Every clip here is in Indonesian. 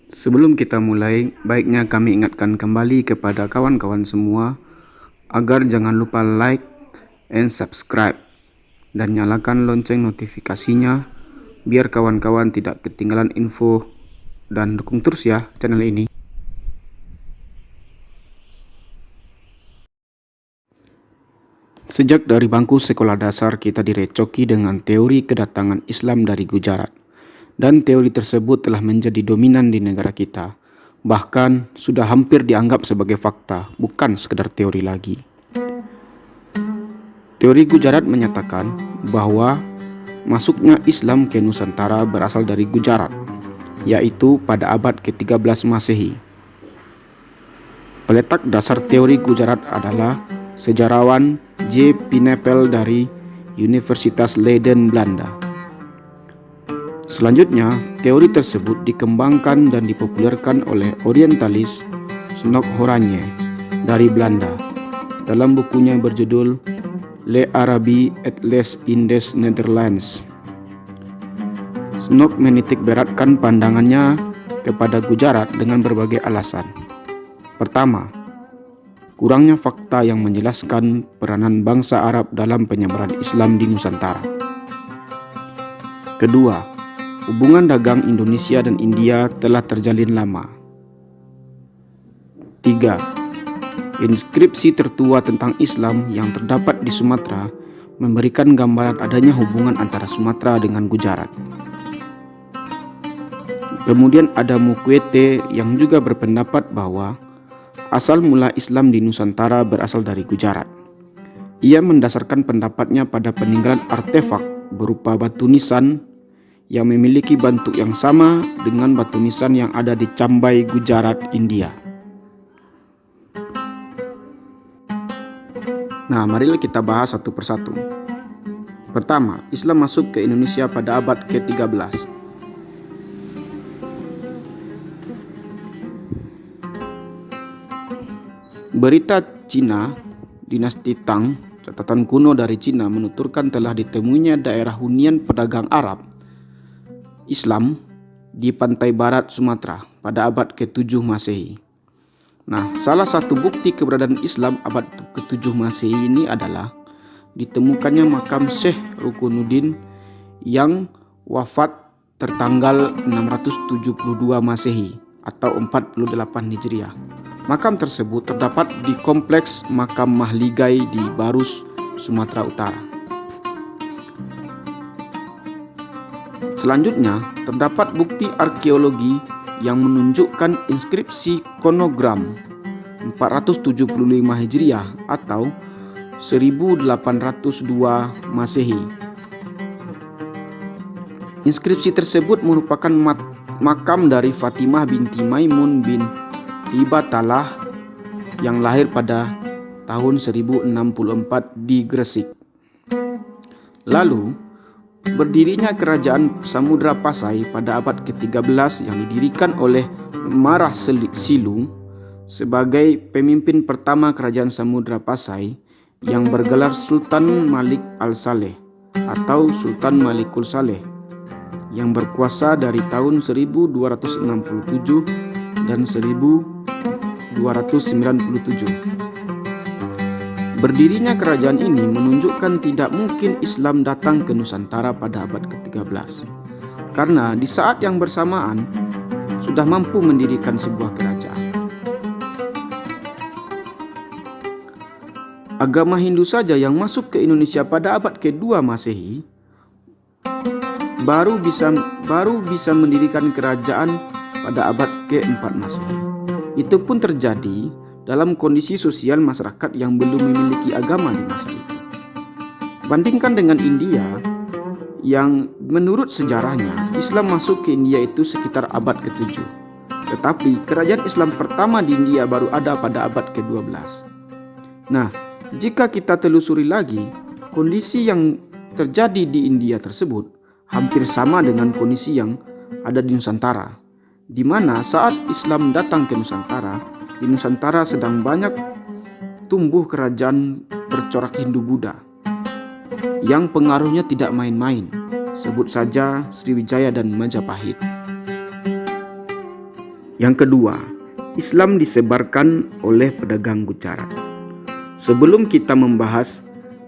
Sebelum kita mulai, baiknya kami ingatkan kembali kepada kawan-kawan semua agar jangan lupa like and subscribe dan nyalakan lonceng notifikasinya biar kawan-kawan tidak ketinggalan info dan dukung terus ya channel ini. Sejak dari bangku sekolah dasar kita direcoki dengan teori kedatangan Islam dari Gujarat. Dan teori tersebut telah menjadi dominan di negara kita. Bahkan sudah hampir dianggap sebagai fakta, bukan sekedar teori lagi. Teori Gujarat menyatakan bahwa masuknya Islam ke Nusantara berasal dari Gujarat, yaitu pada abad ke-13 Masehi. Peletak dasar teori Gujarat adalah sejarawan J. Pineapple dari Universitas Leiden, Belanda. Selanjutnya, teori tersebut dikembangkan dan dipopulerkan oleh orientalis Snok Horanje dari Belanda dalam bukunya berjudul Le Arabie et les Indes Netherlands. Snok menitik beratkan pandangannya kepada Gujarat dengan berbagai alasan. Pertama, kurangnya fakta yang menjelaskan peranan bangsa Arab dalam penyebaran Islam di Nusantara. Kedua, hubungan dagang Indonesia dan India telah terjalin lama. 3. Inskripsi tertua tentang Islam yang terdapat di Sumatera memberikan gambaran adanya hubungan antara Sumatera dengan Gujarat. Kemudian ada Mukwete yang juga berpendapat bahwa asal mula Islam di Nusantara berasal dari Gujarat. Ia mendasarkan pendapatnya pada peninggalan artefak berupa batu nisan yang memiliki bentuk yang sama dengan batu nisan yang ada di Cambai, Gujarat, India. Nah, marilah kita bahas satu persatu. Pertama, Islam masuk ke Indonesia pada abad ke-13. Berita Cina, dinasti Tang, catatan kuno dari Cina menuturkan telah ditemuinya daerah hunian pedagang Arab Islam di pantai barat Sumatera pada abad ke-7 Masehi. Nah, salah satu bukti keberadaan Islam abad ke-7 Masehi ini adalah ditemukannya makam Syekh Rukunuddin yang wafat tertanggal 672 Masehi atau 48 Hijriah. Makam tersebut terdapat di kompleks makam Mahligai di Barus, Sumatera Utara. Selanjutnya, terdapat bukti arkeologi yang menunjukkan inskripsi konogram 475 Hijriah atau 1802 Masehi. Inskripsi tersebut merupakan makam dari Fatimah binti Maimun bin Ibatalah yang lahir pada tahun 1064 di Gresik. Lalu, berdirinya kerajaan Samudra Pasai pada abad ke-13 yang didirikan oleh Marah Silung sebagai pemimpin pertama kerajaan Samudra Pasai yang bergelar Sultan Malik Al-Saleh atau Sultan Malikul Saleh yang berkuasa dari tahun 1267 dan 1297. Berdirinya kerajaan ini menunjukkan tidak mungkin Islam datang ke Nusantara pada abad ke-13 karena di saat yang bersamaan sudah mampu mendirikan sebuah kerajaan. Agama Hindu saja yang masuk ke Indonesia pada abad ke-2 Masehi baru bisa mendirikan kerajaan pada abad ke-4 Masehi. Itu pun terjadi dalam kondisi sosial masyarakat yang belum memiliki agama di masa itu. Bandingkan dengan India, yang menurut sejarahnya Islam masuk ke India itu sekitar abad ke-7. Tetapi kerajaan Islam pertama di India baru ada pada abad ke-12. Nah, jika kita telusuri lagi, kondisi yang terjadi di India tersebut hampir sama dengan kondisi yang ada di Nusantara, di mana saat Islam datang ke Nusantara, di Nusantara sedang banyak tumbuh kerajaan bercorak Hindu-Buddha yang pengaruhnya tidak main-main. Sebut saja Sriwijaya dan Majapahit. Yang kedua, Islam disebarkan oleh pedagang Gujarat. Sebelum kita membahas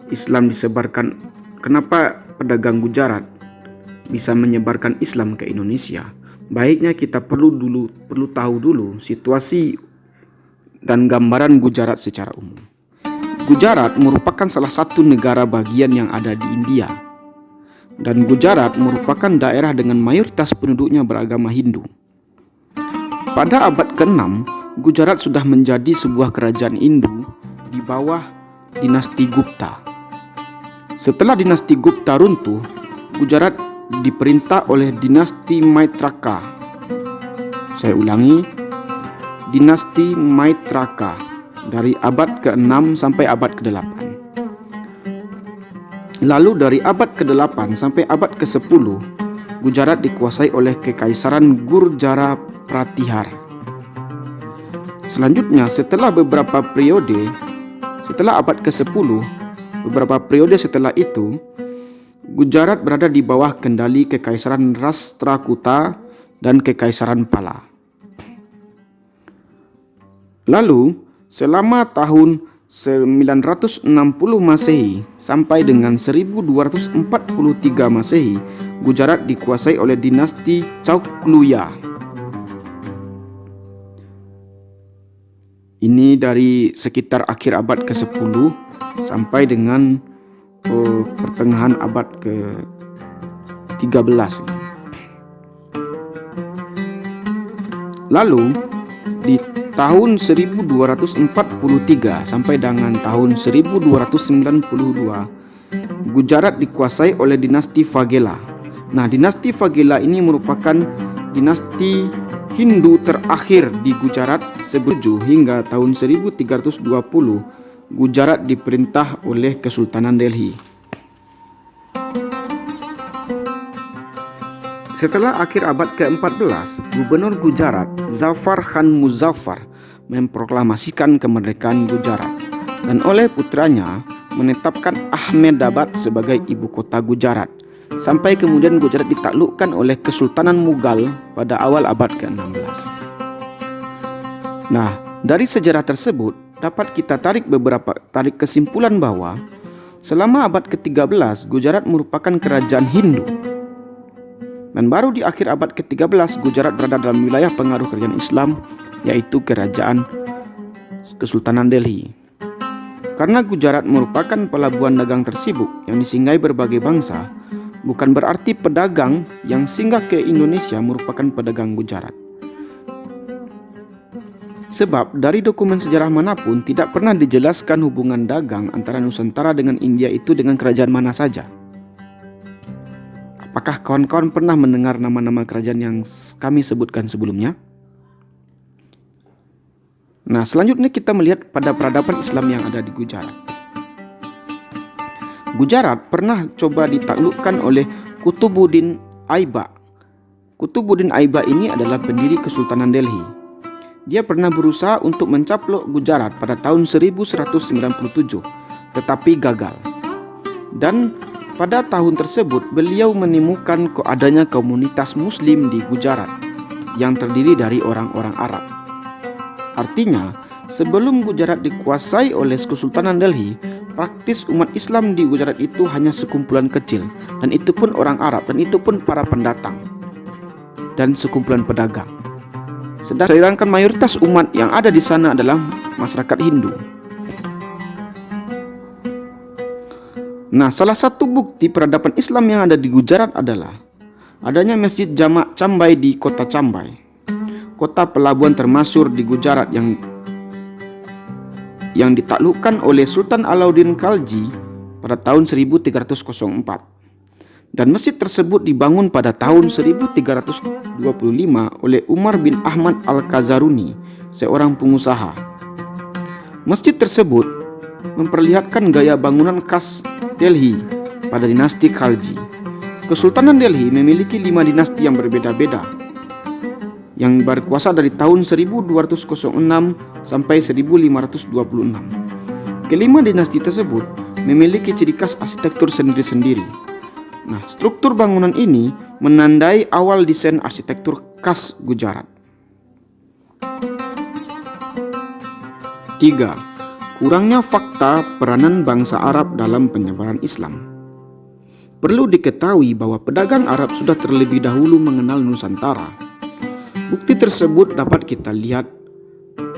Islam disebarkan, kenapa pedagang Gujarat bisa menyebarkan Islam ke Indonesia, baiknya kita perlu tahu dulu situasi dan gambaran Gujarat secara umum. Gujarat merupakan salah satu negara bagian yang ada di India. Dan Gujarat merupakan daerah dengan mayoritas penduduknya beragama Hindu. Pada abad ke-6, Gujarat sudah menjadi sebuah kerajaan Hindu di bawah dinasti Gupta. Setelah dinasti Gupta runtuh, Gujarat diperintah oleh dinasti Maitraka. Saya ulangi, dinasti Maitraka dari abad ke-6 sampai abad ke-8. Lalu dari abad ke-8 sampai abad ke-10, Gujarat dikuasai oleh Kekaisaran Gurjara Pratihar. Selanjutnya, setelah beberapa periode, setelah abad ke-10, beberapa periode setelah itu, Gujarat berada di bawah kendali Kekaisaran Rashtrakuta dan Kekaisaran Pala. Lalu, selama tahun 960 Masehi sampai dengan 1243 Masehi, Gujarat dikuasai oleh dinasti Chaukluya. Ini dari sekitar akhir abad ke-10 sampai dengan pertengahan abad ke-13. Lalu di tahun 1243 sampai dengan tahun 1292, Gujarat dikuasai oleh dinasti Vaghela. Nah, dinasti Vaghela ini merupakan dinasti Hindu terakhir di Gujarat hingga tahun 1320 Gujarat diperintah oleh Kesultanan Delhi. Setelah akhir abad ke-14, Gubernur Gujarat Zafar Khan Muzaffar memproklamasikan kemerdekaan Gujarat dan oleh putranya menetapkan Ahmedabad sebagai ibu kota Gujarat, sampai kemudian Gujarat ditaklukkan oleh Kesultanan Mughal pada awal abad ke-16. Nah, dari sejarah tersebut dapat kita tarik kesimpulan bahwa selama abad ke-13 Gujarat merupakan kerajaan Hindu. Dan baru di akhir abad ke-13 Gujarat berada dalam wilayah pengaruh kerajaan Islam, yaitu kerajaan Kesultanan Delhi. Karena Gujarat merupakan pelabuhan dagang tersibuk yang disinggahi berbagai bangsa, bukan berarti pedagang yang singgah ke Indonesia merupakan pedagang Gujarat. Sebab dari dokumen sejarah manapun tidak pernah dijelaskan hubungan dagang antara Nusantara dengan India itu dengan kerajaan mana saja. Apakah kawan-kawan pernah mendengar nama-nama kerajaan yang kami sebutkan sebelumnya? Nah, selanjutnya kita melihat pada peradaban Islam yang ada di Gujarat. Gujarat pernah coba ditaklukkan oleh Qutbuddin Aiba. Qutbuddin Aiba ini adalah pendiri Kesultanan Delhi. Dia pernah berusaha untuk mencaplok Gujarat pada tahun 1197, tetapi gagal. Dan pada tahun tersebut beliau menemukan adanya komunitas Muslim di Gujarat yang terdiri dari orang-orang Arab. Artinya, sebelum Gujarat dikuasai oleh Kesultanan Delhi, praktis umat Islam di Gujarat itu hanya sekumpulan kecil, dan itu pun orang Arab, dan itu pun para pendatang dan sekumpulan pedagang. Sedangkan mayoritas umat yang ada di sana adalah masyarakat Hindu. Nah, salah satu bukti peradaban Islam yang ada di Gujarat adalah adanya Masjid Jamak Cambai di kota Cambai, kota pelabuhan termasyhur di Gujarat yang ditaklukkan oleh Sultan Alauddin Khalji pada tahun 1304. Dan masjid tersebut dibangun pada tahun 1325 oleh Umar bin Ahmad Al-Khazaruni, seorang pengusaha. Masjid tersebut memperlihatkan gaya bangunan khas Delhi pada dinasti Khalji. Kesultanan Delhi memiliki 5 dinasti yang berbeda-beda yang berkuasa dari tahun 1206 sampai 1526. Kelima dinasti tersebut memiliki ciri khas arsitektur sendiri-sendiri. Nah, struktur bangunan ini menandai awal desain arsitektur khas Gujarat. 3. Kurangnya fakta peranan bangsa Arab dalam penyebaran Islam. Perlu diketahui bahwa pedagang Arab sudah terlebih dahulu mengenal Nusantara. Bukti tersebut dapat kita lihat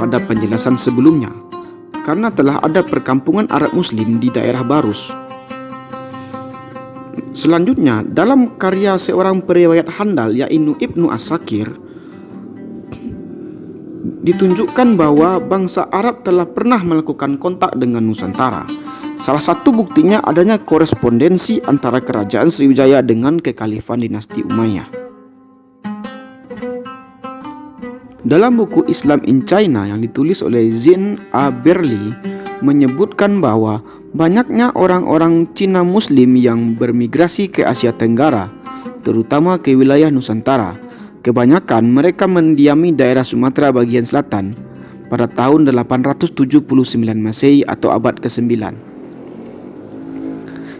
pada penjelasan sebelumnya, karena telah ada perkampungan Arab Muslim di daerah Barus. Selanjutnya, dalam karya seorang periwayat handal yaitu Ibnu As-Sakir, ditunjukkan bahwa bangsa Arab telah pernah melakukan kontak dengan Nusantara. Salah satu buktinya adanya korespondensi antara kerajaan Sriwijaya dengan kekhalifan dinasti Umayyah. Dalam buku Islam in China yang ditulis oleh Zin A. Berli menyebutkan bahwa banyaknya orang-orang Cina Muslim yang bermigrasi ke Asia Tenggara, terutama ke wilayah Nusantara. Kebanyakan mereka mendiami daerah Sumatera bagian selatan pada tahun 879 Masehi atau abad ke-9.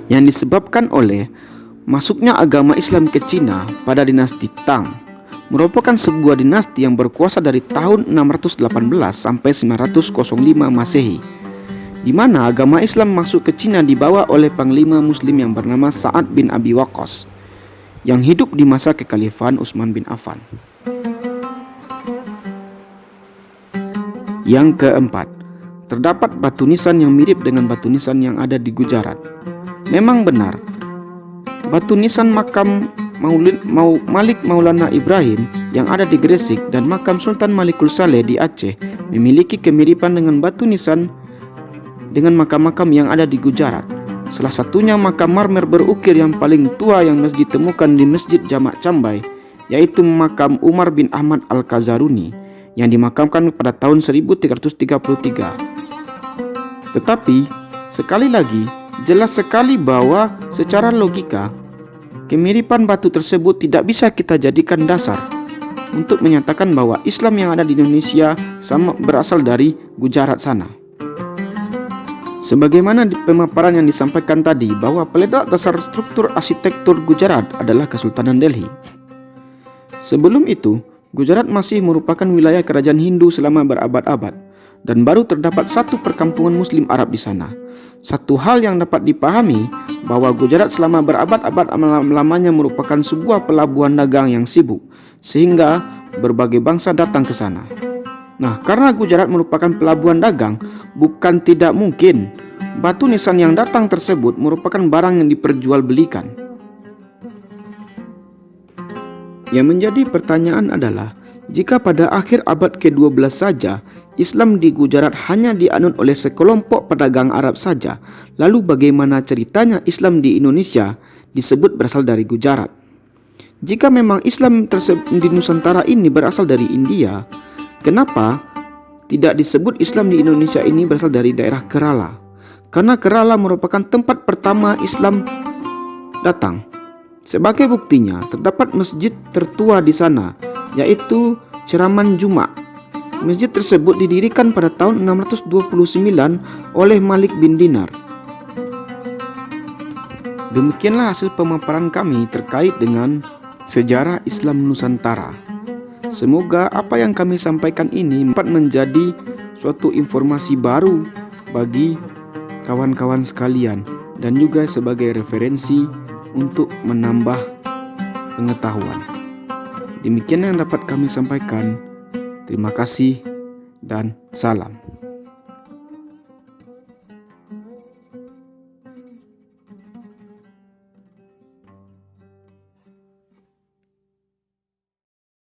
Yang disebabkan oleh masuknya agama Islam ke Cina pada dinasti Tang, merupakan sebuah dinasti yang berkuasa dari tahun 618 sampai 905 Masehi, di mana agama Islam masuk ke Cina dibawa oleh panglima Muslim yang bernama Sa'ad bin Abi Waqqas, yang hidup di masa kekhalifan Utsman bin Affan. Yang keempat, terdapat batu nisan yang mirip dengan batu nisan yang ada di Gujarat. Memang benar, batu nisan makam Malik Maulana Ibrahim yang ada di Gresik dan makam Sultan Malikul Saleh di Aceh memiliki kemiripan dengan batu nisan dengan makam-makam yang ada di Gujarat. Salah satunya makam marmer berukir yang paling tua yang ditemukan di Masjid Jamak Cambai, yaitu makam Umar bin Ahmad Al-Kazaruni yang dimakamkan pada tahun 1333. Tetapi, sekali lagi, jelas sekali bahwa secara logika, kemiripan batu tersebut tidak bisa kita jadikan dasar untuk menyatakan bahwa Islam yang ada di Indonesia sama berasal dari Gujarat sana. Sebagaimana di pemaparan yang disampaikan tadi bahwa peledak dasar struktur arsitektur Gujarat adalah Kesultanan Delhi. Sebelum itu, Gujarat masih merupakan wilayah kerajaan Hindu selama berabad-abad dan baru terdapat satu perkampungan Muslim Arab di sana. Satu hal yang dapat dipahami bahwa Gujarat selama berabad-abad lamanya merupakan sebuah pelabuhan dagang yang sibuk, sehingga berbagai bangsa datang ke sana. Nah, karena Gujarat merupakan pelabuhan dagang, bukan tidak mungkin batu nisan yang datang tersebut merupakan barang yang diperjualbelikan. Yang menjadi pertanyaan adalah, jika pada akhir abad ke-12 saja Islam di Gujarat hanya dianut oleh sekelompok pedagang Arab saja, lalu bagaimana ceritanya Islam di Indonesia disebut berasal dari Gujarat? Jika memang Islam di Nusantara ini berasal dari India, kenapa tidak disebut Islam di Indonesia ini berasal dari daerah Kerala? Karena Kerala merupakan tempat pertama Islam datang. Sebagai buktinya, terdapat masjid tertua di sana, yaitu Ceraman Jumak. Masjid tersebut didirikan pada tahun 629 oleh Malik bin Dinar. Demikianlah hasil pemaparan kami terkait dengan sejarah Islam Nusantara. Semoga apa yang kami sampaikan ini dapat menjadi suatu informasi baru bagi kawan-kawan sekalian dan juga sebagai referensi untuk menambah pengetahuan. Demikian yang dapat kami sampaikan. Terima kasih dan salam.